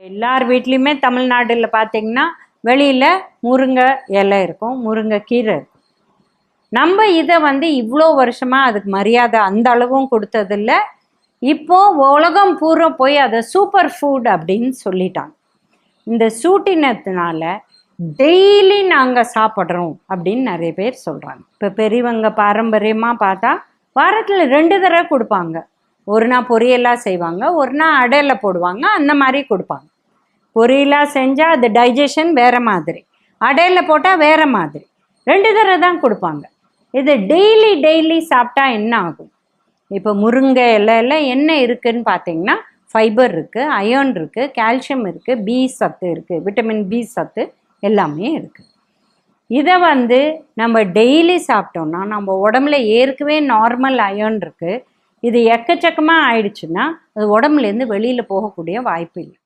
எல்லார் வீட்லேயுமே தமிழ்நாட்டில் பார்த்தீங்கன்னா வெளியில் முருங்கை இலை இருக்கும், முருங்கை கீரை இருக்கும். நம்ம இதை இவ்வளோ வருஷமாக அதுக்கு மரியாதை அந்த அளவும் கொடுத்ததில்ல. இப்போது உலகம் பூரா போய் அதை சூப்பர் ஃபுட் அப்படின்னு சொல்லிட்டாங்க. இந்த சூட்டினத்தினால டெய்லி நாங்கள் சாப்பிட்றோம் அப்படின்னு நிறைய பேர் சொல்கிறாங்க. இப்போ பெரியவங்க பாரம்பரியமாக பார்த்தா வாரத்தில் 2 தடவை கொடுப்பாங்க. ஒரு நாள் பொரியலாக செய்வாங்க, ஒரு நாள் அடையில் போடுவாங்க, அந்த மாதிரி கொடுப்பாங்க. பொரியலாக செஞ்சால் அது டைஜஷன் வேறு மாதிரி, அடையில் போட்டால் வேறு மாதிரி, 2 தடவை தான் கொடுப்பாங்க. இது டெய்லி சாப்பிட்டா என்ன ஆகும்? இப்போ முருங்கை இலையில் என்ன இருக்குதுன்னு பார்த்தீங்கன்னா ஃபைபர் இருக்குது, அயர்ன் இருக்குது, கால்சியம் இருக்குது, பி சத்து இருக்குது, விட்டமின் பி சத்து எல்லாமே இருக்குது. இதை நம்ம டெய்லி சாப்பிட்டோம்னா நம்ம உடம்புல ஏற்கனவே நார்மல் அயர்ன் இருக்குது. இது எக்கச்சக்கமாக ஆயிடுச்சுன்னா அது உடம்புலேருந்து வெளியில் போகக்கூடிய வாய்ப்பு இல்லை.